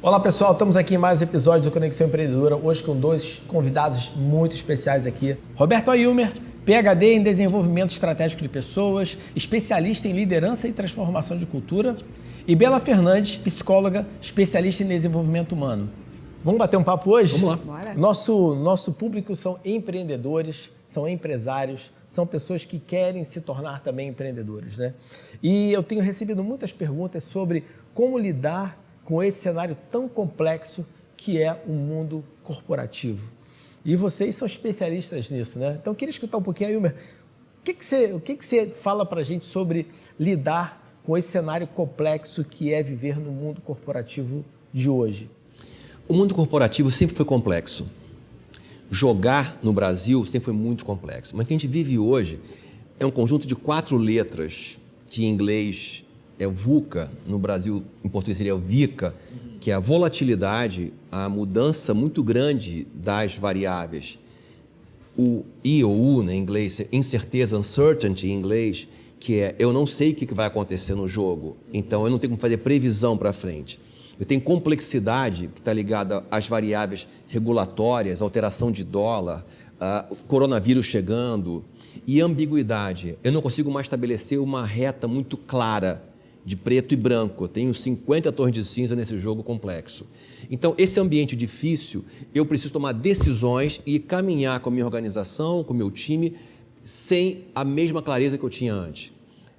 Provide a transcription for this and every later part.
Olá pessoal, estamos aqui em mais um episódio do Conexão Empreendedora, hoje com dois convidados muito especiais aqui. Roberto Ailmer, PhD em Desenvolvimento Estratégico de Pessoas, especialista em Liderança e Transformação de Cultura, e Bela Fernandes, psicóloga, especialista em Desenvolvimento Humano. Vamos bater um papo hoje? Vamos lá. Bora. Nosso público são empreendedores, são empresários, são pessoas que querem se tornar também empreendedores, né? E eu tenho recebido muitas perguntas sobre como lidar com esse cenário tão complexo que é o mundo corporativo. E vocês são especialistas nisso, né? Então, eu queria escutar um pouquinho, Ailmer, o que você fala para a gente sobre lidar com esse cenário complexo que é viver no mundo corporativo de hoje? O mundo corporativo sempre foi complexo. Jogar no Brasil sempre foi muito complexo. Mas o que a gente vive hoje é um conjunto de 4 letras, que em inglês é VUCA, no Brasil, em português seria VICA, que é a volatilidade, a mudança muito grande das variáveis. O I ou U, né, em inglês, incerteza, uncertainty em inglês, que é eu não sei o que vai acontecer no jogo, então eu não tenho como fazer previsão para frente. Eu tenho complexidade que está ligada às variáveis regulatórias, alteração de dólar, o coronavírus chegando, e ambiguidade. Eu não consigo mais estabelecer uma reta muito clara de preto e branco. Eu tenho 50 tons de cinza nesse jogo complexo. Então, esse ambiente difícil, eu preciso tomar decisões e caminhar com a minha organização, com o meu time, sem a mesma clareza que eu tinha antes.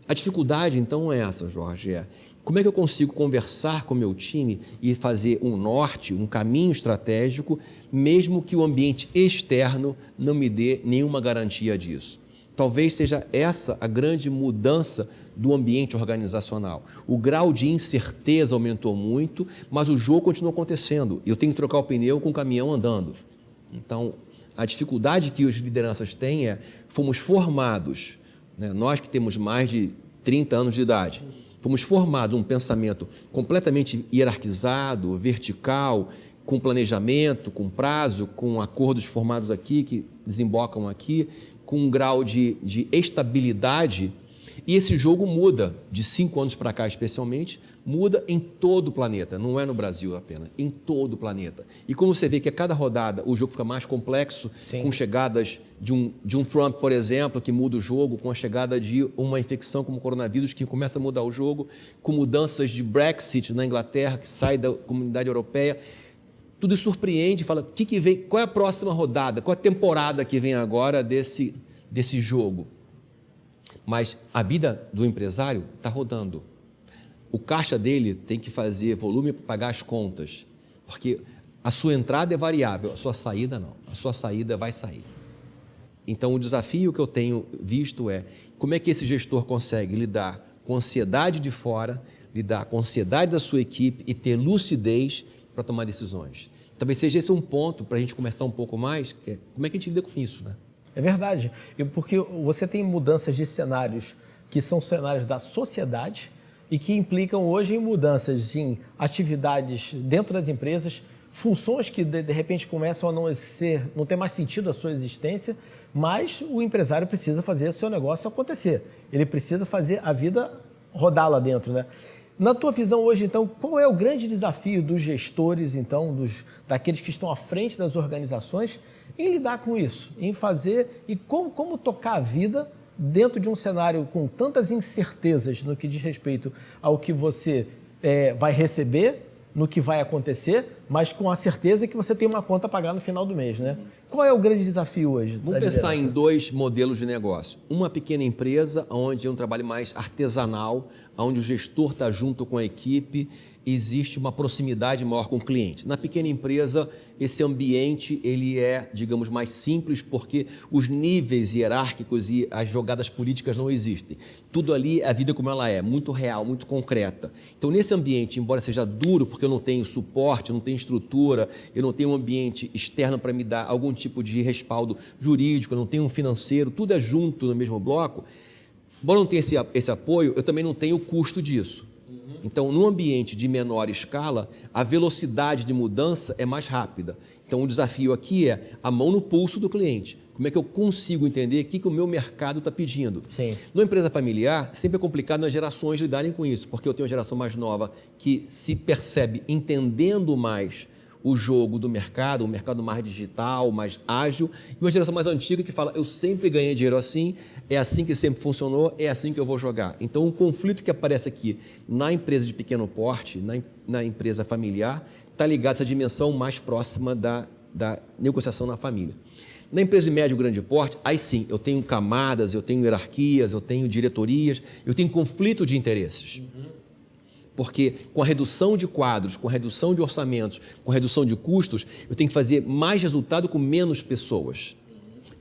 A dificuldade, então, é essa, Jorge, como é que eu consigo conversar com o meu time e fazer um norte, um caminho estratégico, mesmo que o ambiente externo não me dê nenhuma garantia disso? Talvez seja essa a grande mudança do ambiente organizacional. O grau de incerteza aumentou muito, mas o jogo continua acontecendo. Eu tenho que trocar o pneu com o caminhão andando. Então, a dificuldade que as lideranças têm fomos formados, né? Nós que temos mais de 30 anos de idade, fomos formados um pensamento completamente hierarquizado, vertical, com planejamento, com prazo, com acordos formados aqui, que desembocam aqui, com um grau de estabilidade. E esse jogo muda, de 5 anos para cá especialmente, muda em todo o planeta, não é no Brasil apenas, em todo o planeta. E como você vê que a cada rodada o jogo fica mais complexo, sim, com chegadas de um Trump, por exemplo, que muda o jogo, com a chegada de uma infecção como o coronavírus, que começa a mudar o jogo, com mudanças de Brexit na Inglaterra, que sai da comunidade europeia. Tudo surpreende, fala, que vem, qual é a próxima rodada, qual é a temporada que vem agora desse jogo? Mas a vida do empresário está rodando. O caixa dele tem que fazer volume para pagar as contas, porque a sua entrada é variável, a sua saída não, a sua saída vai sair. Então, o desafio que eu tenho visto é como é que esse gestor consegue lidar com a ansiedade de fora, lidar com a ansiedade da sua equipe e ter lucidez para tomar decisões. Talvez seja esse um ponto para a gente conversar um pouco mais, que é como é que a gente lida com isso, né? É verdade, porque você tem mudanças de cenários que são cenários da sociedade e que implicam hoje em mudanças em atividades dentro das empresas, funções que de repente começam a não ter mais sentido a sua existência, mas o empresário precisa fazer o seu negócio acontecer. Ele precisa fazer a vida rodar lá dentro, né? Na tua visão hoje, então, qual é o grande desafio dos gestores, então, daqueles que estão à frente das organizações, em lidar com isso, em fazer e como tocar a vida dentro de um cenário com tantas incertezas no que diz respeito ao que você vai receber, no que vai acontecer, mas com a certeza que você tem uma conta a pagar no final do mês, né? Qual é o grande desafio hoje? Vamos pensar em 2 modelos de negócio. Uma pequena empresa, onde é um trabalho mais artesanal, onde o gestor está junto com a equipe, existe uma proximidade maior com o cliente. Na pequena empresa, esse ambiente ele é, digamos, mais simples, porque os níveis hierárquicos e as jogadas políticas não existem. Tudo ali é a vida como ela é, muito real, muito concreta. Então, nesse ambiente, embora seja duro, porque eu não tenho suporte, eu não tenho estrutura, eu não tenho um ambiente externo para me dar algum tipo de respaldo jurídico, eu não tenho um financeiro, tudo é junto no mesmo bloco. Embora não tenha esse apoio, eu também não tenho o custo disso. Então, num ambiente de menor escala, a velocidade de mudança é mais rápida. Então, o desafio aqui é a mão no pulso do cliente. Como é que eu consigo entender o que o meu mercado está pedindo? Sim. Numa empresa familiar, sempre é complicado as gerações lidarem com isso, porque eu tenho uma geração mais nova que se percebe entendendo mais o jogo do mercado, um mercado mais digital, mais ágil, e uma geração mais antiga que fala, eu sempre ganhei dinheiro assim, é assim que sempre funcionou, é assim que eu vou jogar. Então, o conflito que aparece aqui na empresa de pequeno porte, na empresa familiar, está ligado a essa dimensão mais próxima da negociação na família. Na empresa de médio e grande porte, aí sim, eu tenho camadas, eu tenho hierarquias, eu tenho diretorias, eu tenho conflito de interesses. Porque com a redução de quadros, com a redução de orçamentos, com a redução de custos, eu tenho que fazer mais resultado com menos pessoas.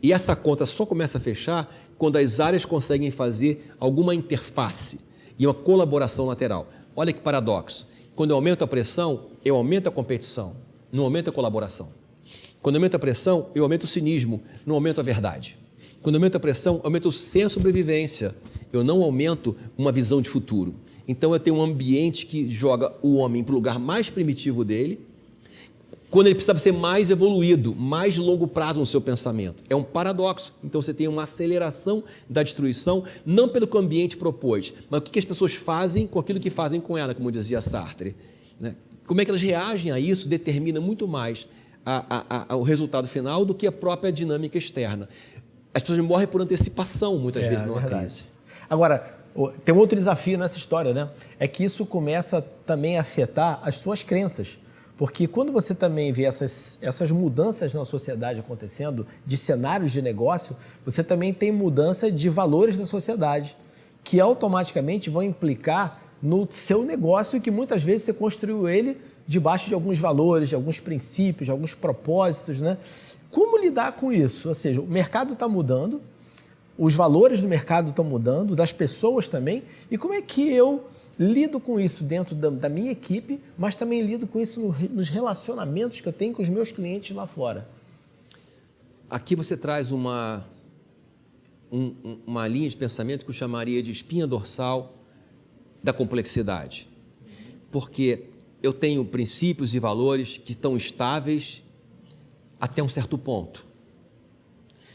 E essa conta só começa a fechar quando as áreas conseguem fazer alguma interface e uma colaboração lateral. Olha que paradoxo. Quando eu aumento a pressão, eu aumento a competição, não aumento a colaboração. Quando eu aumento a pressão, eu aumento o cinismo, não aumento a verdade. Quando eu aumento a pressão, eu aumento o senso de sobrevivência. Eu não aumento uma visão de futuro. Então, eu tenho um ambiente que joga o homem para o lugar mais primitivo dele, quando ele precisava ser mais evoluído, mais longo prazo no seu pensamento. É um paradoxo. Então, você tem uma aceleração da destruição, não pelo que o ambiente propôs, mas o que as pessoas fazem com aquilo que fazem com ela, como dizia Sartre. Né? Como é que elas reagem a isso determina muito mais o resultado final do que a própria dinâmica externa. As pessoas morrem por antecipação, muitas vezes, numa crise. Agora, tem um outro desafio nessa história, né? É que isso começa também a afetar as suas crenças. Porque quando você também vê essas mudanças na sociedade acontecendo, de cenários de negócio, você também tem mudança de valores da sociedade, que automaticamente vão implicar no seu negócio, que muitas vezes você construiu ele debaixo de alguns valores, de alguns princípios, de alguns propósitos, né? Como lidar com isso? Ou seja, o mercado está mudando, os valores do mercado estão mudando, das pessoas também, e como é que eu lido com isso dentro da minha equipe, mas também lido com isso nos relacionamentos que eu tenho com os meus clientes lá fora? Aqui você traz uma linha de pensamento que eu chamaria de espinha dorsal da complexidade. Porque eu tenho princípios e valores que estão estáveis até um certo ponto.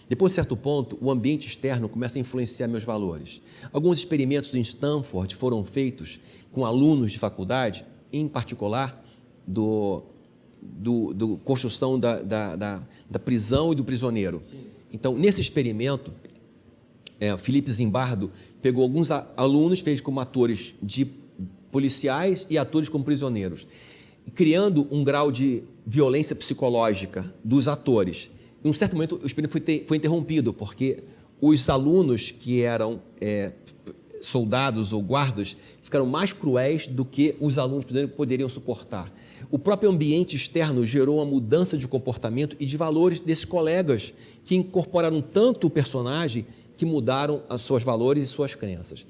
Depois de certo ponto, o ambiente externo começa a influenciar meus valores. Alguns experimentos em Stanford foram feitos com alunos de faculdade, em particular do construção da prisão e do prisioneiro. Sim. Então, nesse experimento, Felipe Zimbardo pegou alguns alunos, fez como atores de policiais e atores como prisioneiros, criando um grau de violência psicológica dos atores. Em um certo momento, o experimento foi interrompido, porque os alunos que eram soldados ou guardas ficaram mais cruéis do que os alunos poderiam suportar. O próprio ambiente externo gerou uma mudança de comportamento e de valores desses colegas que incorporaram tanto o personagem que mudaram os seus valores e suas crenças.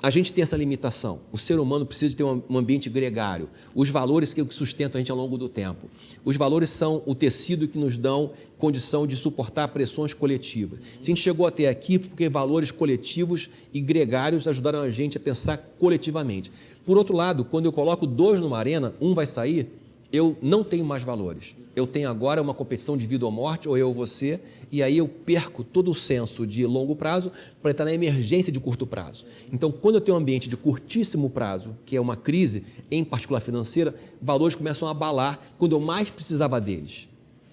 A gente tem essa limitação. O ser humano precisa ter um ambiente gregário. Os valores que sustentam a gente ao longo do tempo. Os valores são o tecido que nos dão condição de suportar pressões coletivas. Se a gente chegou até aqui, porque valores coletivos e gregários ajudaram a gente a pensar coletivamente. Por outro lado, quando eu coloco dois numa arena, um vai sair, eu não tenho mais valores. Eu tenho agora uma competição de vida ou morte, ou eu ou você, e aí eu perco todo o senso de longo prazo para entrar na emergência de curto prazo. Então, quando eu tenho um ambiente de curtíssimo prazo, que é uma crise, em particular financeira, valores começam a abalar quando eu mais precisava deles.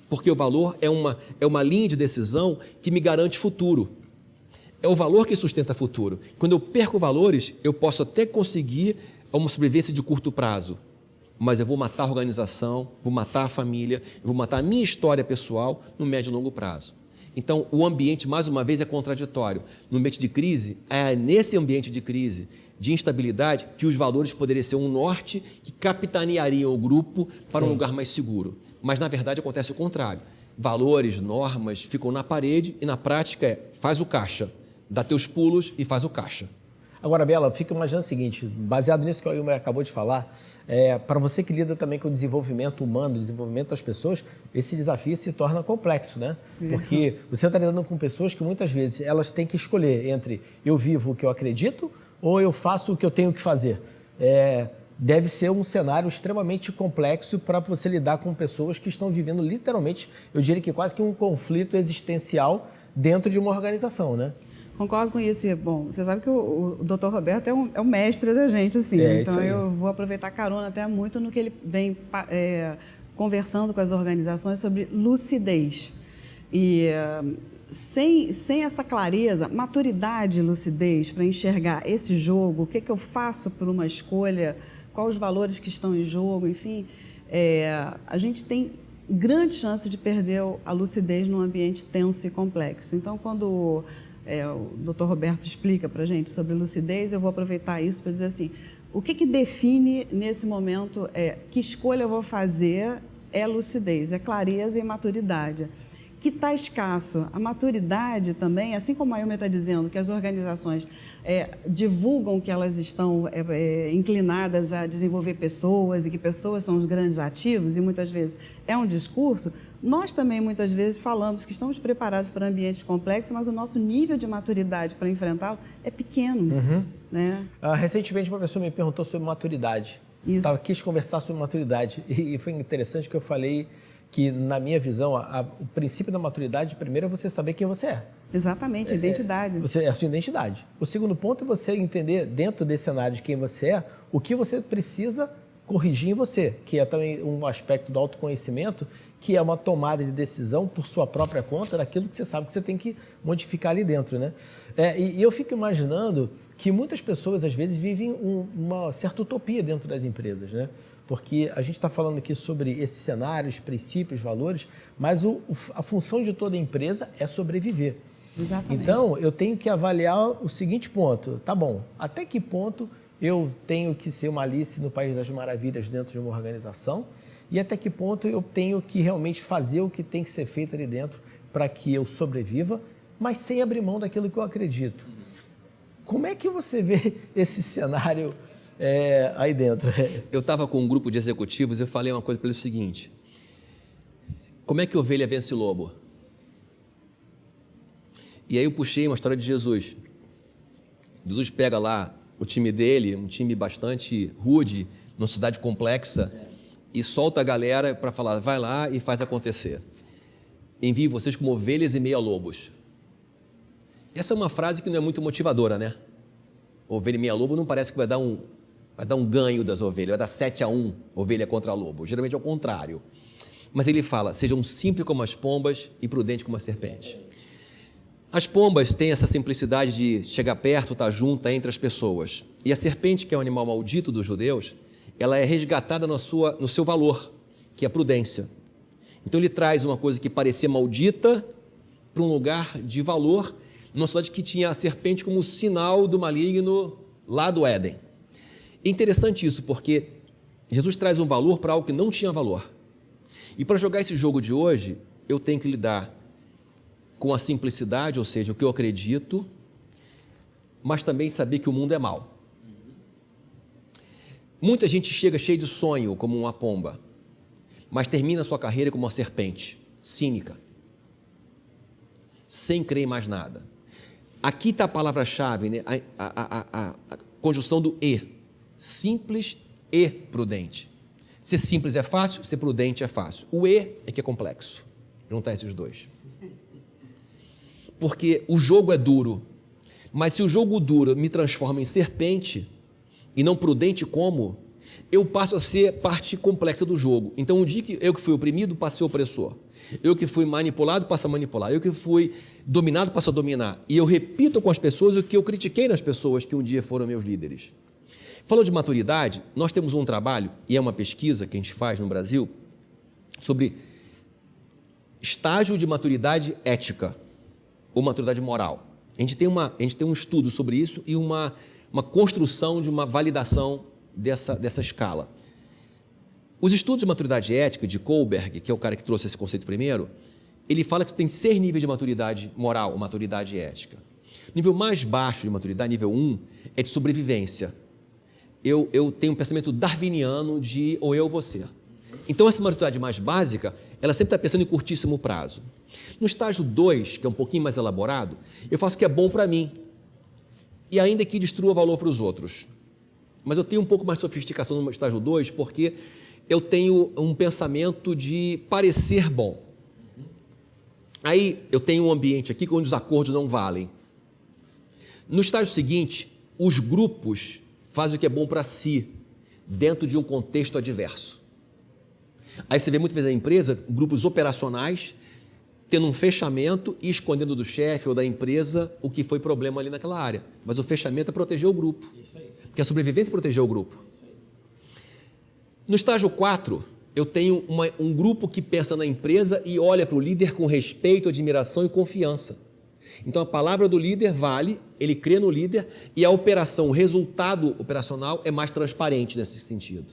Porque o valor é uma linha de decisão que me garante futuro. É o valor que sustenta futuro. Quando eu perco valores, eu posso até conseguir uma sobrevivência de curto prazo, mas eu vou matar a organização, vou matar a família, vou matar a minha história pessoal no médio e longo prazo. Então, o ambiente, mais uma vez, é contraditório. No ambiente de crise, é nesse ambiente de crise, de instabilidade, que os valores poderiam ser um norte que capitaneariam o grupo para um lugar mais seguro. Mas, na verdade, acontece o contrário. Valores, normas ficam na parede e, na prática, faz o caixa. Dá teus pulos e faz o caixa. Agora, Bela, fica imaginando o seguinte, baseado nisso que o Ilmer acabou de falar, para você que lida também com o desenvolvimento humano, o desenvolvimento das pessoas, esse desafio se torna complexo, né? Porque você está lidando com pessoas que muitas vezes elas têm que escolher entre eu vivo o que eu acredito ou eu faço o que eu tenho que fazer. deve ser um cenário extremamente complexo para você lidar com pessoas que estão vivendo literalmente, eu diria que quase que um conflito existencial dentro de uma organização, né? Concordo com isso. Bom, você sabe que o Dr. Roberto é o mestre da gente, assim. Então, eu vou aproveitar carona até muito no que ele vem conversando com as organizações sobre lucidez. E sem essa clareza, maturidade e lucidez para enxergar esse jogo, o que eu faço por uma escolha, quais os valores que estão em jogo, enfim, a gente tem grande chance de perder a lucidez num ambiente tenso e complexo. Então, quando o Dr. Roberto explica para a gente sobre lucidez, eu vou aproveitar isso para dizer assim, o que define nesse momento que escolha eu vou fazer é lucidez, é clareza e maturidade. Que está escasso. A maturidade também, assim como a Ilma está dizendo, que as organizações divulgam que elas estão inclinadas a desenvolver pessoas e que pessoas são os grandes ativos, e muitas vezes é um discurso, nós também muitas vezes falamos que estamos preparados para ambientes complexos, mas o nosso nível de maturidade para enfrentá-lo é pequeno. Né? Recentemente uma pessoa me perguntou sobre maturidade. Quis conversar sobre maturidade e foi interessante que eu falei que, na minha visão, o princípio da maturidade, primeiro, é você saber quem você é. Exatamente, identidade. É a sua identidade. O segundo ponto é você entender, dentro desse cenário de quem você é, o que você precisa corrigir em você, que é também um aspecto do autoconhecimento, que é uma tomada de decisão por sua própria conta daquilo que você sabe que você tem que modificar ali dentro, né? E eu fico imaginando que muitas pessoas, às vezes, vivem uma certa utopia dentro das empresas, né? Porque a gente está falando aqui sobre esses cenários, princípios, valores, mas a função de toda empresa é sobreviver. Exatamente. Então, eu tenho que avaliar o seguinte ponto. Tá bom, até que ponto eu tenho que ser uma Alice no País das Maravilhas dentro de uma organização e até que ponto eu tenho que realmente fazer o que tem que ser feito ali dentro para que eu sobreviva, mas sem abrir mão daquilo que eu acredito. Como é que você vê esse cenário aí dentro? Eu estava com um grupo de executivos e eu falei uma coisa para eles, o seguinte: como é que ovelha vence lobo? E aí eu puxei uma história de Jesus. Jesus pega lá o time dele, um time bastante rude, numa cidade complexa, e solta a galera para falar, vai lá e faz acontecer. Envie vocês como ovelhas e meia lobos. Essa é uma frase que não é muito motivadora, né? Ovelha e meia lobo não parece que vai dar um ganho das ovelhas, vai dar 7-1 ovelha contra lobo. Geralmente é o contrário. Mas ele fala, sejam simples como as pombas e prudentes como a serpente. As pombas têm essa simplicidade de chegar perto, estar junta entre as pessoas. E a serpente, que é um animal maldito dos judeus, ela é resgatada no seu valor, que é a prudência. Então ele traz uma coisa que parecia maldita para um lugar de valor, numa cidade que tinha a serpente como sinal do maligno lá do Éden. É interessante isso, porque Jesus traz um valor para algo que não tinha valor. E para jogar esse jogo de hoje, eu tenho que lidar com a simplicidade, ou seja, o que eu acredito, mas também saber que o mundo é mau. Muita gente chega cheia de sonho, como uma pomba, mas termina a sua carreira como uma serpente, cínica, sem crer em mais nada. Aqui está a palavra-chave, né? a conjunção do e, simples e prudente. Ser simples é fácil, ser prudente é fácil. O e é que é complexo, juntar esses dois. Porque o jogo é duro, mas se o jogo duro me transforma em serpente e não prudente como, eu passo a ser parte complexa do jogo. Então, um dia que eu que fui oprimido, passo a ser opressor. Eu que fui manipulado, passo a manipular. Eu que fui dominado, passo a dominar. E eu repito com as pessoas o que eu critiquei nas pessoas que um dia foram meus líderes. Falando de maturidade, nós temos um trabalho, e é uma pesquisa que a gente faz no Brasil, sobre estágio de maturidade ética ou maturidade moral. A gente tem um estudo sobre isso e uma construção de uma validação dessa escala. Os estudos de maturidade ética de Kohlberg, que é o cara que trouxe esse conceito primeiro, ele fala que tem 6 níveis de maturidade moral ou maturidade ética. O nível mais baixo de maturidade, nível 1, é de sobrevivência. Eu tenho um pensamento darwiniano de ou eu ou você. Então, essa maturidade mais básica, ela sempre está pensando em curtíssimo prazo. No estágio 2, que é um pouquinho mais elaborado, eu faço o que é bom para mim e ainda que destrua valor para os outros. mas eu tenho um pouco mais de sofisticação no estágio 2, porque eu tenho um pensamento de parecer bom. Aí eu tenho um ambiente aqui onde os acordos não valem. No estágio seguinte, os grupos fazem o que é bom para si, dentro de um contexto adverso. Aí você vê muitas vezes na empresa, grupos operacionais, tendo um fechamento e escondendo do chefe ou da empresa o que foi problema ali naquela área. Mas o fechamento é proteger o grupo. Isso aí. Porque a sobrevivência é proteger o grupo. Isso aí. No estágio 4, eu tenho um grupo que pensa na empresa e olha para o líder com respeito, admiração e confiança. Então a palavra do líder vale, ele crê no líder e a operação, o resultado operacional é mais transparente nesse sentido.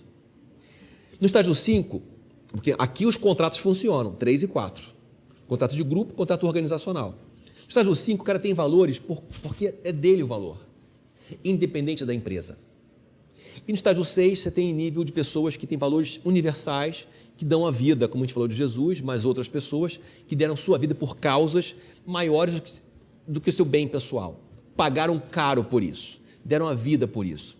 No estágio 5, porque aqui os contratos funcionam, 3 e 4. Contrato de grupo, contrato organizacional. No estágio 5, o cara tem valores porque é dele o valor, independente da empresa. E no estágio 6, você tem nível de pessoas que têm valores universais, que dão a vida, como a gente falou de Jesus, mas outras pessoas que deram sua vida por causas maiores do que o seu bem pessoal. Pagaram caro por isso, deram a vida por isso.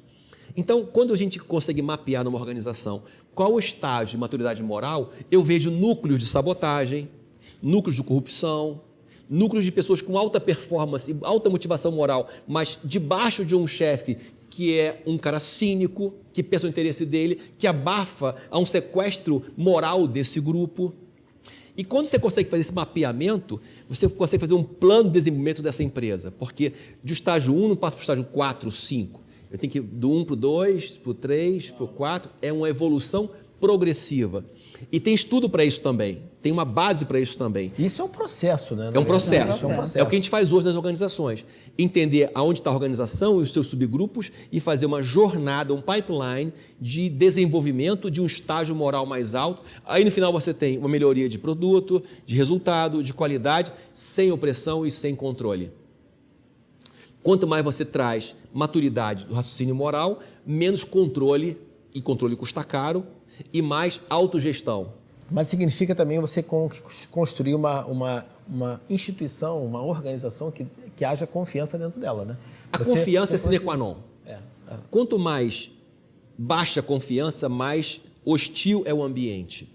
Então, quando a gente consegue mapear numa organização qual o estágio de maturidade moral, eu vejo núcleos de sabotagem, núcleos de corrupção, núcleos de pessoas com alta performance e alta motivação moral, mas debaixo de um chefe que é um cara cínico, que pensa no interesse dele, que abafa a um sequestro moral desse grupo. E quando você consegue fazer esse mapeamento, você consegue fazer um plano de desenvolvimento dessa empresa, porque do estágio 1 não passa para o estágio 4, 5. Eu tenho que ir do 1 para o 2, para o 3, para o 4, é uma evolução progressiva. E tem estudo para isso também, tem uma base para isso também. Isso é um processo, né? É um processo. É o que a gente faz hoje nas organizações. Entender aonde está a organização e os seus subgrupos e fazer uma jornada, um pipeline de desenvolvimento de um estágio moral mais alto. Aí no final você tem uma melhoria de produto, de resultado, de qualidade, sem opressão e sem controle. Quanto mais você traz maturidade do raciocínio moral, menos controle, e controle custa caro, e mais autogestão. Mas significa também você construir uma instituição, uma organização que haja confiança dentro dela, né? A confiança é sine qua non. Quanto mais baixa a confiança, mais hostil é o ambiente.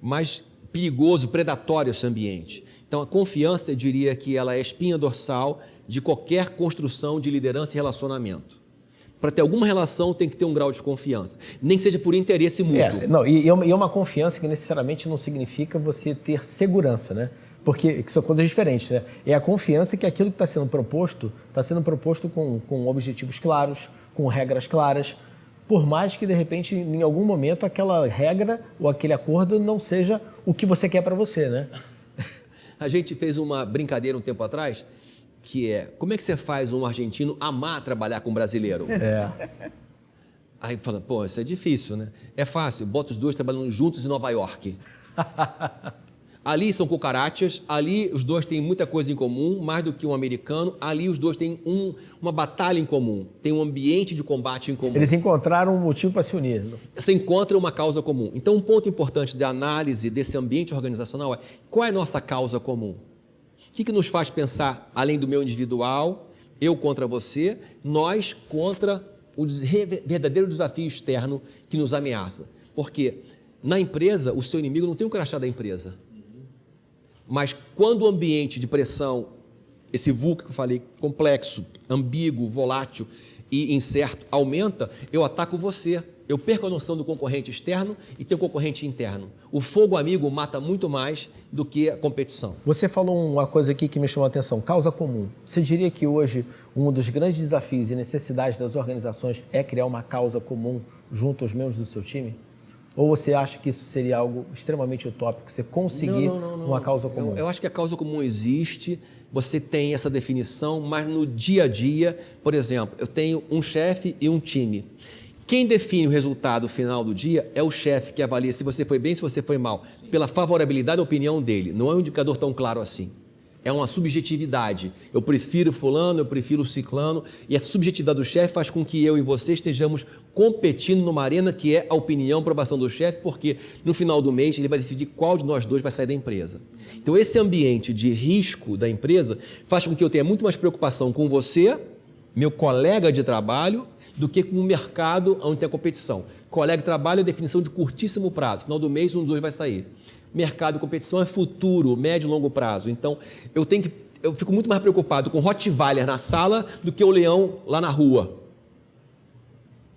Mais perigoso, predatório esse ambiente. Então, a confiança, eu diria que ela é a espinha dorsal de qualquer construção de liderança e relacionamento. Para ter alguma relação, tem que ter um grau de confiança. Nem que seja por interesse mútuo. E é uma confiança que necessariamente não significa você ter segurança, né? Porque são coisas diferentes, né? É a confiança que aquilo que está sendo proposto com objetivos claros, com regras claras, por mais que, de repente, em algum momento, aquela regra ou aquele acordo não seja o que você quer para você, né? A gente fez uma brincadeira um tempo atrás, que é, como é que você faz um argentino amar trabalhar com um brasileiro? Aí fala, pô, isso é difícil, né? É fácil, bota os dois trabalhando juntos em Nova York. Ali são cucarachas, ali os dois têm muita coisa em comum, mais do que um americano, ali os dois têm uma batalha em comum, tem um ambiente de combate em comum. Eles encontraram um motivo para se unir. Você encontra uma causa comum. Então, um ponto importante da análise desse ambiente organizacional é, qual é a nossa causa comum? O que nos faz pensar, além do meu individual, eu contra você, nós contra o verdadeiro desafio externo que nos ameaça? Porque na empresa, o seu inimigo não tem o crachá da empresa. Mas quando o ambiente de pressão, esse VUCA que eu falei, complexo, ambíguo, volátil e incerto, aumenta, eu ataco você. Eu perco a noção do concorrente externo e tenho concorrente interno. O fogo amigo mata muito mais do que a competição. Você falou uma coisa aqui que me chamou a atenção, causa comum. Você diria que hoje um dos grandes desafios e necessidades das organizações é criar uma causa comum junto aos membros do seu time? Ou você acha que isso seria algo extremamente utópico, você conseguir uma causa comum? Eu acho que a causa comum existe, você tem essa definição, mas no dia a dia, por exemplo, eu tenho um chefe e um time. Quem define o resultado final do dia é o chefe que avalia se você foi bem, se você foi mal, pela favorabilidade da opinião dele. Não é um indicador tão claro assim. É uma subjetividade. Eu prefiro fulano, eu prefiro ciclano. E essa subjetividade do chefe faz com que eu e você estejamos competindo numa arena que é a opinião, a aprovação do chefe, porque no final do mês ele vai decidir qual de nós dois vai sair da empresa. Então esse ambiente de risco da empresa faz com que eu tenha muito mais preocupação com você, meu colega de trabalho, do que com o mercado onde tem a competição. Colega de trabalho é definição de curtíssimo prazo. Final do mês, um dos dois vai sair. Mercado e competição é futuro, médio e longo prazo. Então, eu fico muito mais preocupado com o Rottweiler na sala do que o leão lá na rua.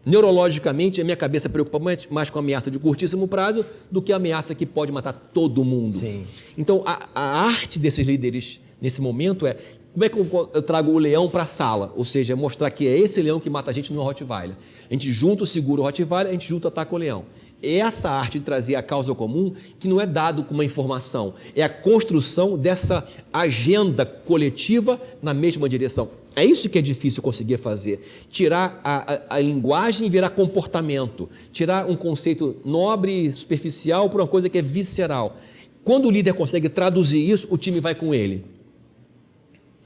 Neurologicamente, a minha cabeça preocupa mais com a ameaça de curtíssimo prazo do que a ameaça que pode matar todo mundo. Sim. Então, a arte desses líderes nesse momento é como é que eu trago o leão para a sala? Ou seja, mostrar que é esse leão que mata a gente no Rottweiler. A gente junta, segura o Rottweiler, a gente junta, ataca o leão. É essa arte de trazer a causa comum que não é dado com uma informação, é a construção dessa agenda coletiva na mesma direção. É isso que é difícil conseguir fazer, tirar a linguagem e virar comportamento, tirar um conceito nobre e superficial para uma coisa que é visceral. Quando o líder consegue traduzir isso, o time vai com ele.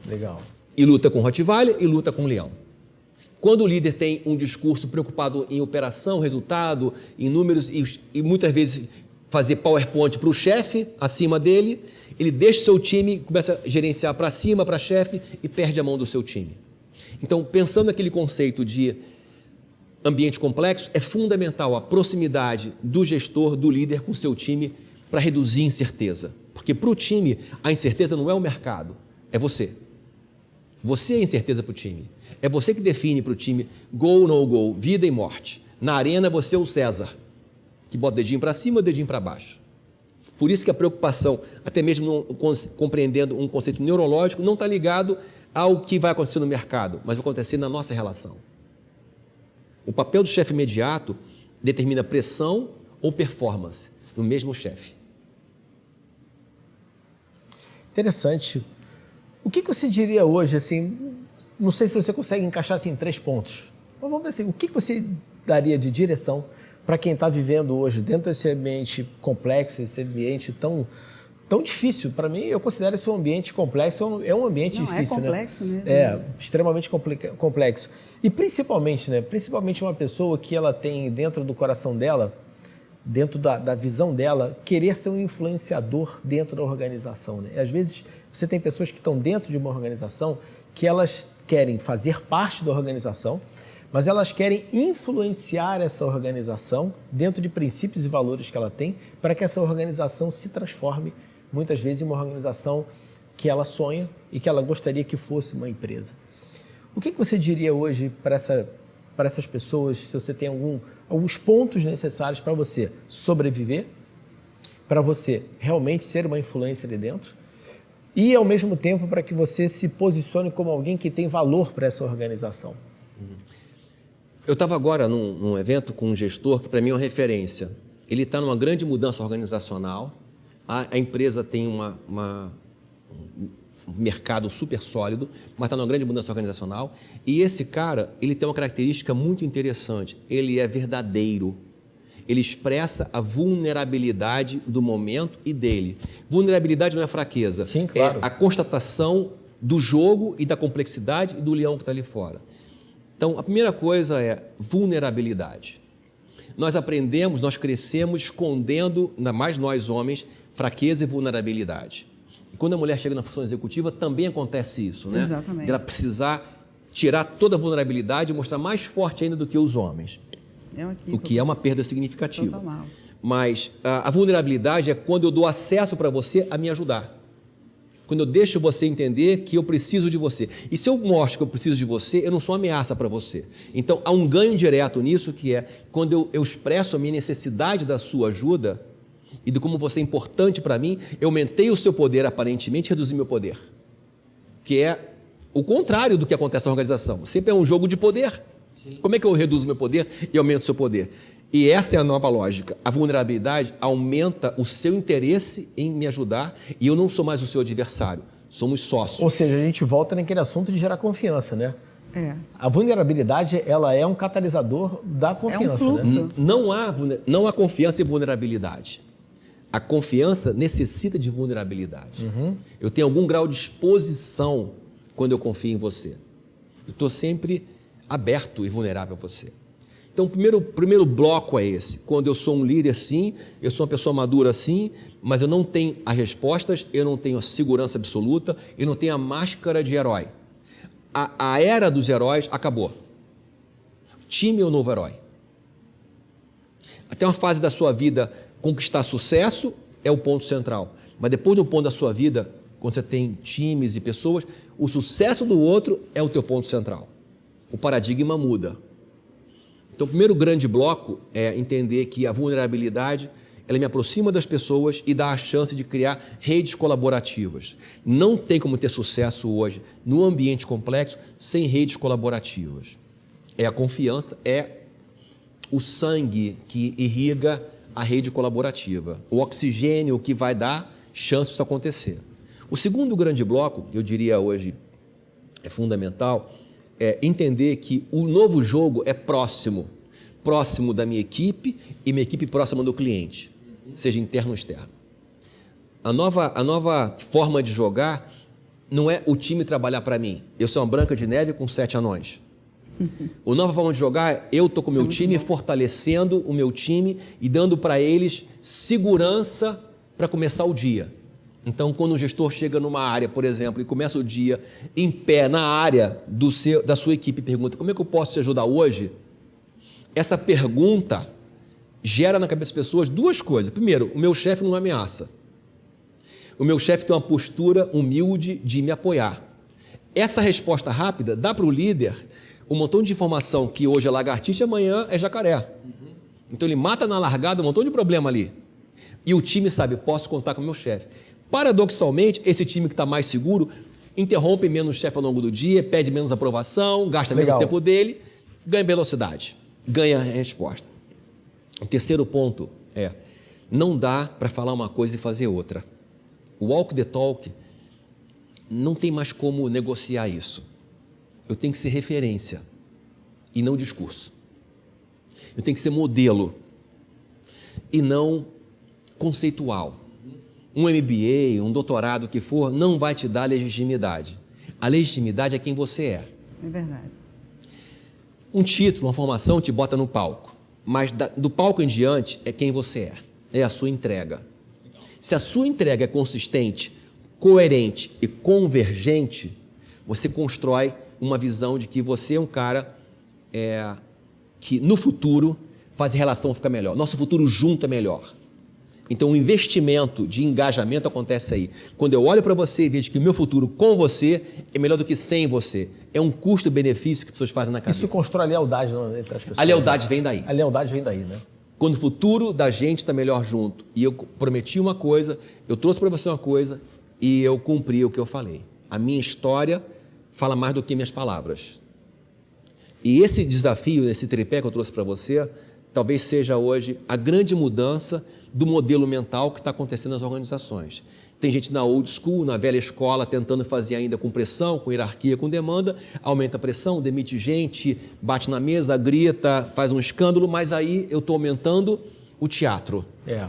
Legal. E luta com o Rottweiler e luta com o leão. Quando o líder tem um discurso preocupado em operação, resultado, em números e muitas vezes fazer PowerPoint para o chefe acima dele, ele deixa o seu time, começa a gerenciar para cima, para chefe e perde a mão do seu time. Então, pensando naquele conceito de ambiente complexo, é fundamental a proximidade do gestor, do líder com o seu time para reduzir incerteza. Porque para o time, a incerteza não é o mercado, é você. Você é a incerteza para o time. É você que define para o time gol, no gol, vida e morte. Na arena, você é o César, que bota o dedinho para cima e o dedinho para baixo. Por isso que a preocupação, até mesmo compreendendo um conceito neurológico, não está ligado ao que vai acontecer no mercado, mas vai acontecer na nossa relação. O papel do chefe imediato determina pressão ou performance no mesmo chefe. Interessante. O que você diria hoje, assim, não sei se você consegue encaixar assim, em 3 pontos, mas vamos ver assim, o que você daria de direção para quem está vivendo hoje dentro desse ambiente complexo, esse ambiente tão difícil? Para mim, eu considero esse um ambiente complexo, é um ambiente difícil. É complexo, né? É, extremamente complexo. E principalmente, né? Principalmente uma pessoa que ela tem dentro do coração dela, dentro da visão dela, querer ser um influenciador dentro da organização, né? Às vezes, você tem pessoas que estão dentro de uma organização que elas querem fazer parte da organização, mas elas querem influenciar essa organização dentro de princípios e valores que ela tem para que essa organização se transforme, muitas vezes, em uma organização que ela sonha e que ela gostaria que fosse uma empresa. O que você diria hoje para essas pessoas, se você tem alguns pontos necessários para você sobreviver, para você realmente ser uma influência ali dentro e, ao mesmo tempo, para que você se posicione como alguém que tem valor para essa organização? Eu estava agora num evento com um gestor que para mim é uma referência. Ele está numa grande mudança organizacional, a empresa tem um mercado super sólido, mas está numa grande mudança organizacional. E esse cara, ele tem uma característica muito interessante. Ele é verdadeiro. Ele expressa a vulnerabilidade do momento e dele. Vulnerabilidade não é fraqueza. Sim, claro. É a constatação do jogo e da complexidade e do leão que está ali fora. Então, a primeira coisa é vulnerabilidade. Nós aprendemos, nós crescemos escondendo, ainda mais nós homens, fraqueza e vulnerabilidade. E quando a mulher chega na função executiva, também acontece isso, né? Exatamente. Ela precisar tirar toda a vulnerabilidade e mostrar mais forte ainda do que os homens. O que é uma perda significativa. Total. Mas a vulnerabilidade é quando eu dou acesso para você a me ajudar. Quando eu deixo você entender que eu preciso de você. E se eu mostro que eu preciso de você, eu não sou ameaça para você. Então, há um ganho direto nisso, que é quando eu expresso a minha necessidade da sua ajuda e de como você é importante para mim, eu aumentei o seu poder, aparentemente, e reduzi meu poder. Que é o contrário do que acontece na organização. Sempre é um jogo de poder. Sim. Como é que eu reduzo meu poder e aumento o seu poder? E essa é a nova lógica. A vulnerabilidade aumenta o seu interesse em me ajudar e eu não sou mais o seu adversário. Somos sócios. Ou seja, a gente volta naquele assunto de gerar confiança, né? É. A vulnerabilidade, ela é um catalisador da confiança. É um fluxo. Né? Não há confiança e vulnerabilidade. A confiança necessita de vulnerabilidade. Uhum. Eu tenho algum grau de exposição quando eu confio em você. Eu estou sempre aberto e vulnerável a você. Então, o primeiro bloco é esse. Quando eu sou um líder, sim, eu sou uma pessoa madura, sim, mas eu não tenho as respostas, eu não tenho a segurança absoluta, eu não tenho a máscara de herói. A era dos heróis acabou. Time é o novo herói. Até uma fase da sua vida, conquistar sucesso é o ponto central. Mas depois de um ponto da sua vida, quando você tem times e pessoas, o sucesso do outro é o teu ponto central. O paradigma muda. Então, o primeiro grande bloco é entender que a vulnerabilidade ela me aproxima das pessoas e dá a chance de criar redes colaborativas. Não tem como ter sucesso hoje no ambiente complexo sem redes colaborativas. É a confiança, é o sangue que irriga a rede colaborativa, o oxigênio que vai dar chance disso acontecer. O segundo grande bloco, eu diria hoje, é fundamental, é entender que o novo jogo é próximo da minha equipe e minha equipe próxima do cliente, seja interno ou externo. A nova forma de jogar não é o time trabalhar para mim. Eu sou uma Branca de Neve com 7 anões. A nova forma de jogar é eu estou com o meu time, fortalecendo o meu time e dando para eles segurança para começar o dia. Então, quando o gestor chega numa área, por exemplo, e começa o dia em pé na área da sua equipe e pergunta: como é que eu posso te ajudar hoje? Essa pergunta gera na cabeça das pessoas duas coisas. Primeiro, o meu chefe não ameaça. O meu chefe tem uma postura humilde de me apoiar. Essa resposta rápida dá para o líder um montão de informação que hoje é lagartixa e amanhã é jacaré. Então ele mata na largada um montão de problema ali. E o time sabe, posso contar com o meu chefe. Paradoxalmente, esse time que está mais seguro interrompe menos o chefe ao longo do dia, pede menos aprovação, gasta menos tempo dele, ganha velocidade, ganha resposta. O terceiro ponto é, não dá para falar uma coisa e fazer outra. O walk the talk não tem mais como negociar isso. Eu tenho que ser referência e não discurso. Eu tenho que ser modelo e não conceitual. Um MBA, um doutorado, o que for, não vai te dar legitimidade. A legitimidade é quem você é. É verdade. Um título, uma formação te bota no palco, mas do palco em diante é quem você é. É a sua entrega. Se a sua entrega é consistente, coerente e convergente, você constrói uma visão de que você é um cara que no futuro faz a relação ficar melhor. Nosso futuro junto é melhor. Então o investimento de engajamento acontece aí. Quando eu olho para você e vejo que o meu futuro com você é melhor do que sem você. É um custo-benefício que as pessoas fazem na cabeça. Isso constrói lealdade entre as pessoas. A lealdade vem daí. A lealdade vem daí, né? Quando o futuro da gente está melhor junto e eu prometi uma coisa, eu trouxe para você uma coisa e eu cumpri o que eu falei. A minha história fala mais do que minhas palavras. E esse desafio, esse tripé que eu trouxe para você, talvez seja hoje a grande mudança do modelo mental que está acontecendo nas organizações. Tem gente na old school, na velha escola, tentando fazer ainda com pressão, com hierarquia, com demanda, aumenta a pressão, demite gente, bate na mesa, grita, faz um escândalo, mas aí eu estou aumentando o teatro.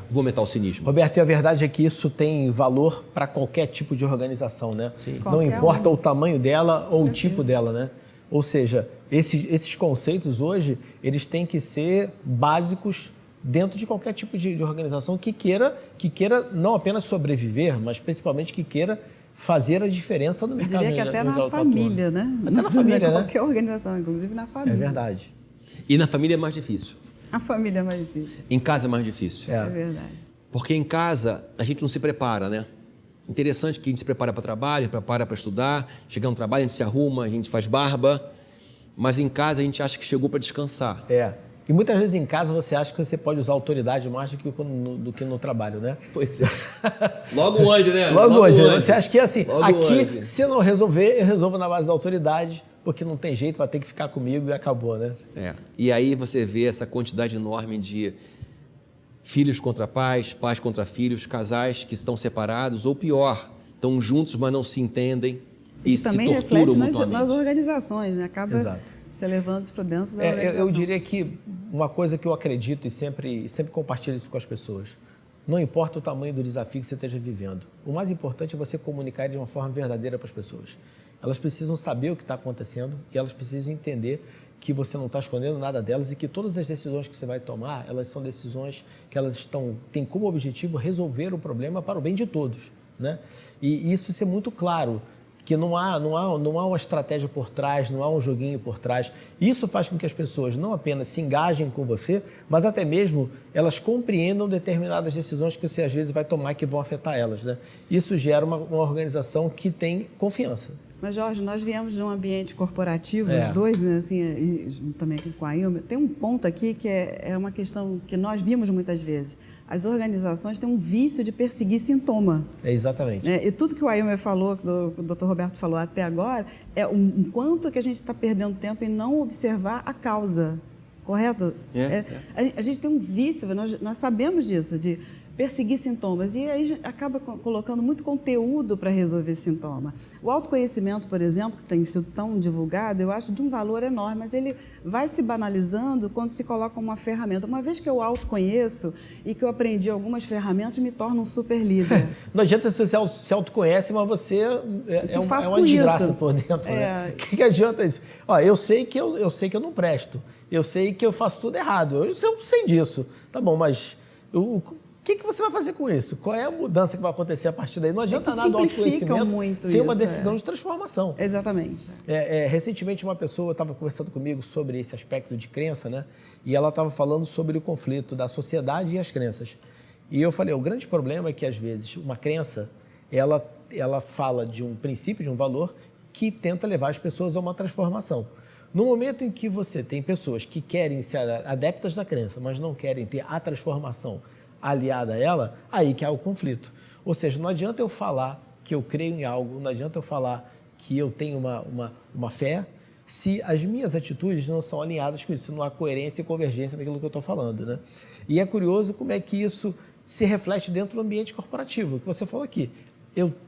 Vou aumentar o cinismo. Roberto, e a verdade é que isso tem valor para qualquer tipo de organização, né? Sim. Não importa o tamanho dela ou o tipo dela, né? Ou seja, esses conceitos hoje, eles têm que ser básicos dentro de qualquer tipo de organização que queira não apenas sobreviver, mas principalmente que queira fazer a diferença no mercado. Eu diria que até na família, né? Até na família, né? Qualquer organização, inclusive na família. É verdade. E na família é mais difícil. A família é mais difícil. Em casa é mais difícil. É verdade. Porque em casa a gente não se prepara, né? Interessante que a gente se prepara para trabalho, prepara para estudar, chega no trabalho, a gente se arruma, a gente faz barba, mas em casa a gente acha que chegou para descansar. E muitas vezes em casa você acha que você pode usar autoridade mais do que no trabalho, né? Pois é. Logo hoje, né? Logo hoje. Você acha que é assim, Logo aqui, hoje. se não resolver, eu resolvo na base da autoridade, porque não tem jeito, vai ter que ficar comigo e acabou, né? E aí você vê essa quantidade enorme de filhos contra pais, pais contra filhos, casais que estão separados, ou pior, estão juntos, mas não se entendem e se torturam mutuamente. Também reflete nas organizações, né? Acaba se levando para dentro da organização. Eu diria que uma coisa que eu acredito e sempre compartilho isso com as pessoas, não importa o tamanho do desafio que você esteja vivendo, o mais importante é você comunicar de uma forma verdadeira para as pessoas. Elas precisam saber o que está acontecendo e elas precisam entender que você não está escondendo nada delas e que todas as decisões que você vai tomar, elas são decisões que elas têm como objetivo resolver o problema para o bem de todos, né? E isso ser muito claro que não há uma estratégia por trás, não há um joguinho por trás. Isso faz com que as pessoas não apenas se engajem com você, mas até mesmo elas compreendam determinadas decisões que você às vezes vai tomar que vão afetar elas, né? Isso gera uma organização que tem confiança. Mas, Jorge, nós viemos de um ambiente corporativo, os dois, né, assim, e também aqui com a Ilma. Tem um ponto aqui que é uma questão que nós vimos muitas vezes. As organizações têm um vício de perseguir sintoma. Exatamente. E tudo que o Ailmer falou, que o Dr. Roberto falou até agora, é um quanto que a gente está perdendo tempo em não observar a causa, correto? A gente tem um vício, nós sabemos disso, de perseguir sintomas, e aí acaba colocando muito conteúdo para resolver esse sintoma. O autoconhecimento, por exemplo, que tem sido tão divulgado, eu acho de um valor enorme, mas ele vai se banalizando quando se coloca uma ferramenta. Uma vez que eu autoconheço e que eu aprendi algumas ferramentas, me torna um super líder. Não adianta você se autoconhece, mas você é uma desgraça por dentro. Né? O que adianta isso? Ó, eu sei que eu não presto, eu sei que eu faço tudo errado, eu sei disso. Tá bom, mas o que você vai fazer com isso? Qual é a mudança que vai acontecer a partir daí? Não adianta nada do autoconhecimento sem uma decisão de transformação. Exatamente. Recentemente, uma pessoa estava conversando comigo sobre esse aspecto de crença, né? E ela estava falando sobre o conflito da sociedade e as crenças. E eu falei, o grande problema é que, às vezes, uma crença, ela fala de um princípio, de um valor, que tenta levar as pessoas a uma transformação. No momento em que você tem pessoas que querem ser adeptas da crença, mas não querem ter a transformação aliada a ela, aí que há o conflito. Ou seja, não adianta eu falar que eu creio em algo, não adianta eu falar que eu tenho uma fé, se as minhas atitudes não são alinhadas com isso, se não há coerência e convergência naquilo que eu estou falando, né? E é curioso como é que isso se reflete dentro do ambiente corporativo, que você falou aqui.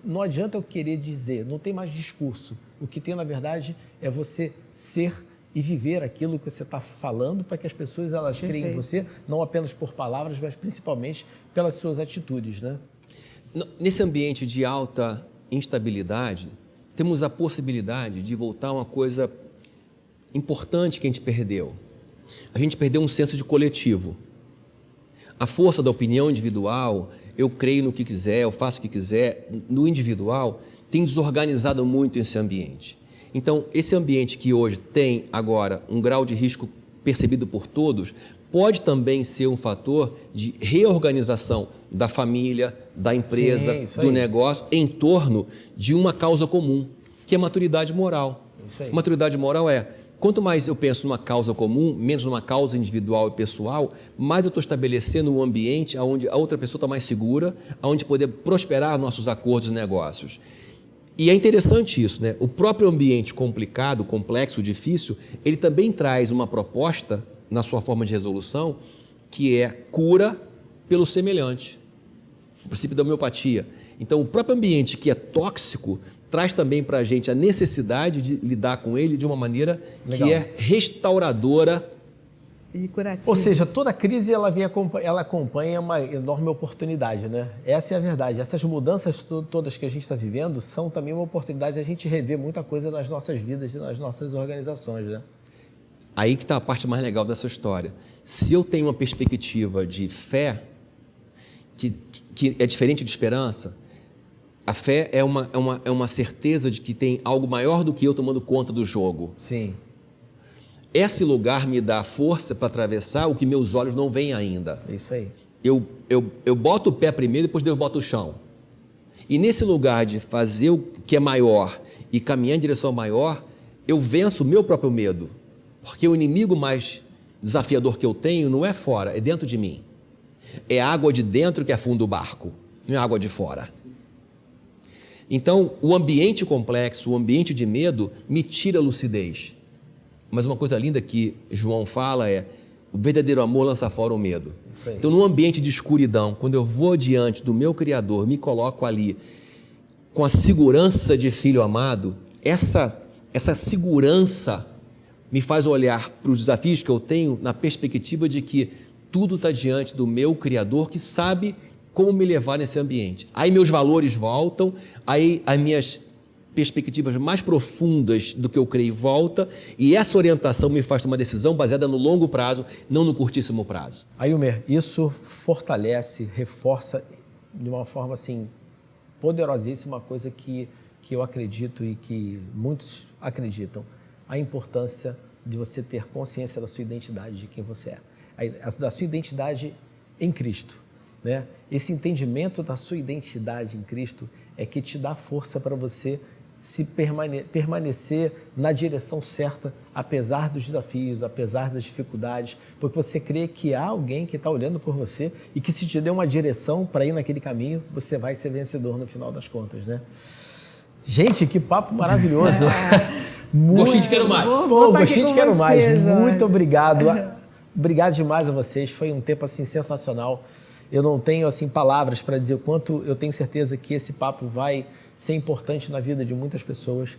Não adianta eu querer dizer, não tem mais discurso. O que tem, na verdade, é você ser e viver aquilo que você está falando para que as pessoas elas creem em você, não apenas por palavras, mas principalmente pelas suas atitudes, né? Nesse ambiente de alta instabilidade, temos a possibilidade de voltar a uma coisa importante que a gente perdeu. A gente perdeu um senso de coletivo. A força da opinião individual, eu creio no que quiser, eu faço o que quiser, no individual, tem desorganizado muito esse ambiente. Então, esse ambiente que hoje tem agora um grau de risco percebido por todos, pode também ser um fator de reorganização da família, da empresa, do negócio, em torno de uma causa comum, que é a maturidade moral. Maturidade moral quanto mais eu penso numa causa comum, menos numa causa individual e pessoal, mais eu estou estabelecendo um ambiente onde a outra pessoa está mais segura, onde poder prosperar nossos acordos e negócios. E é interessante isso, né? O próprio ambiente complicado, complexo, difícil, ele também traz uma proposta na sua forma de resolução que é cura pelo semelhante, o princípio da homeopatia. Então, o próprio ambiente que é tóxico traz também para a gente a necessidade de lidar com ele de uma maneira que é restauradora e curativa. Ou seja, toda crise ela acompanha uma enorme oportunidade, né? Essa é a verdade. Essas mudanças todas que a gente está vivendo são também uma oportunidade de a gente rever muita coisa nas nossas vidas e nas nossas organizações, né? Aí que está a parte mais legal dessa história. Se eu tenho uma perspectiva de fé, que é diferente de esperança, a fé é uma certeza de que tem algo maior do que eu tomando conta do jogo. Sim. Esse lugar me dá força para atravessar o que meus olhos não veem ainda. Isso aí. Eu boto o pé primeiro, depois eu boto o chão. E nesse lugar de fazer o que é maior e caminhar em direção maior, eu venço o meu próprio medo. Porque o inimigo mais desafiador que eu tenho não é fora, é dentro de mim. É a água de dentro que afunda o barco, não é a água de fora. Então, o ambiente complexo, o ambiente de medo, me tira a lucidez. Mas uma coisa linda que João fala é: o verdadeiro amor lança fora o medo. Então, num ambiente de escuridão, quando eu vou diante do meu Criador, me coloco ali com a segurança de filho amado, essa segurança me faz olhar para os desafios que eu tenho na perspectiva de que tudo está diante do meu Criador, que sabe como me levar nesse ambiente. Aí meus valores voltam, aí as minhas perspectivas mais profundas do que eu creio volta, e essa orientação me faz tomar decisão baseada no longo prazo, não no curtíssimo prazo. Ailmer, isso fortalece, reforça de uma forma assim poderosíssima uma coisa que que eu acredito e que muitos acreditam, a importância de você ter consciência da sua identidade, de quem você é, da sua identidade em Cristo, né? Esse entendimento da sua identidade em Cristo é que te dá força para você permanecer na direção certa, apesar dos desafios, apesar das dificuldades, porque você crê que há alguém que está olhando por você e que se te der uma direção para ir naquele caminho, você vai ser vencedor no final das contas, né? Gente, que papo maravilhoso! Gostinho de quero mais. Gostinho de quero mais. Jorge. Muito obrigado. Obrigado demais a vocês. Foi um tempo assim sensacional. Eu não tenho assim palavras para dizer o quanto eu tenho certeza que esse papo vai ser importante na vida de muitas pessoas.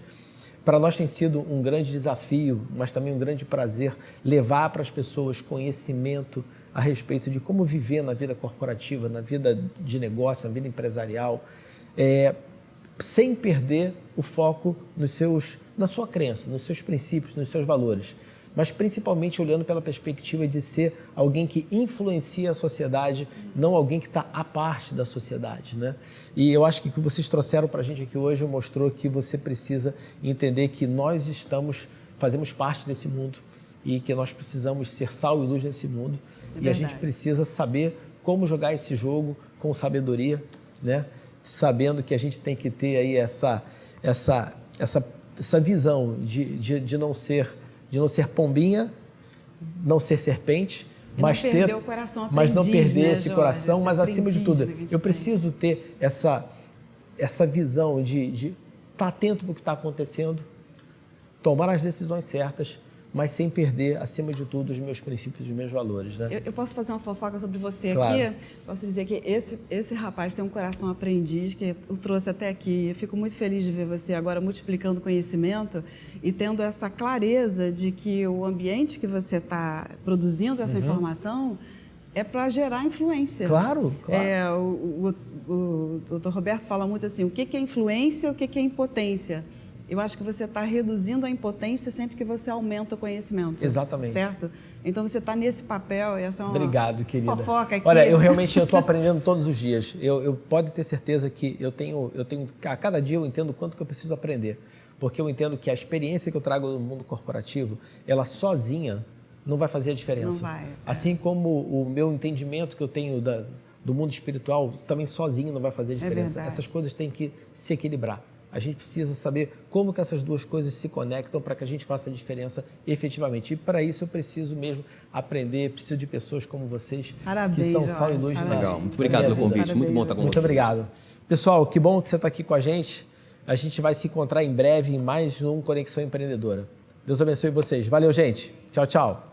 Para nós tem sido um grande desafio, mas também um grande prazer levar para as pessoas conhecimento a respeito de como viver na vida corporativa, na vida de negócio, na vida empresarial, sem perder o foco na sua crença, nos seus princípios, nos seus valores, mas principalmente olhando pela perspectiva de ser alguém que influencia a sociedade, não alguém que está à parte da sociedade, né? E eu acho que o que vocês trouxeram para a gente aqui hoje mostrou que você precisa entender que nós fazemos parte desse mundo e que nós precisamos ser sal e luz nesse mundo. E a gente precisa saber como jogar esse jogo com sabedoria, né? Sabendo que a gente tem que ter aí essa visão de não ser pombinha, não ser serpente, mas não perder esse coração, mas acima de tudo, eu preciso ter essa visão de estar atento para o que está acontecendo, tomar as decisões certas, mas sem perder, acima de tudo, os meus princípios e os meus valores, né? Eu posso fazer uma fofoca sobre você claro. Aqui? Posso dizer que esse rapaz tem um coração aprendiz que o trouxe até aqui. Eu fico muito feliz de ver você agora multiplicando conhecimento e tendo essa clareza de que o ambiente que você está produzindo essa informação é para gerar influência. Claro, claro. O doutor Roberto fala muito assim, o que é influência e o que é impotência. Eu acho que você está reduzindo a impotência sempre que você aumenta o conhecimento. Exatamente. Certo? Então, você está nesse papel e essa é uma Obrigado, querida. fofoca aqui. Olha, eu realmente estou aprendendo todos os dias. Eu pode ter certeza que eu tenho, a cada dia eu entendo o quanto que eu preciso aprender. Porque eu entendo que a experiência que eu trago do mundo corporativo, ela sozinha não vai fazer a diferença. Não vai. Assim como o meu entendimento que eu tenho do mundo espiritual, também sozinho não vai fazer a diferença. Essas coisas têm que se equilibrar. A gente precisa saber como que essas duas coisas se conectam para que a gente faça a diferença efetivamente. E para isso eu preciso mesmo aprender, preciso de pessoas como vocês, que são sal e luz. Legal, muito obrigado pelo convite, Parabéns. muito bom estar com Muito vocês. obrigado. Pessoal, que bom que você está aqui com a gente. A gente vai se encontrar em breve em mais um Conexão Empreendedora. Deus abençoe vocês. Valeu, gente. Tchau, tchau.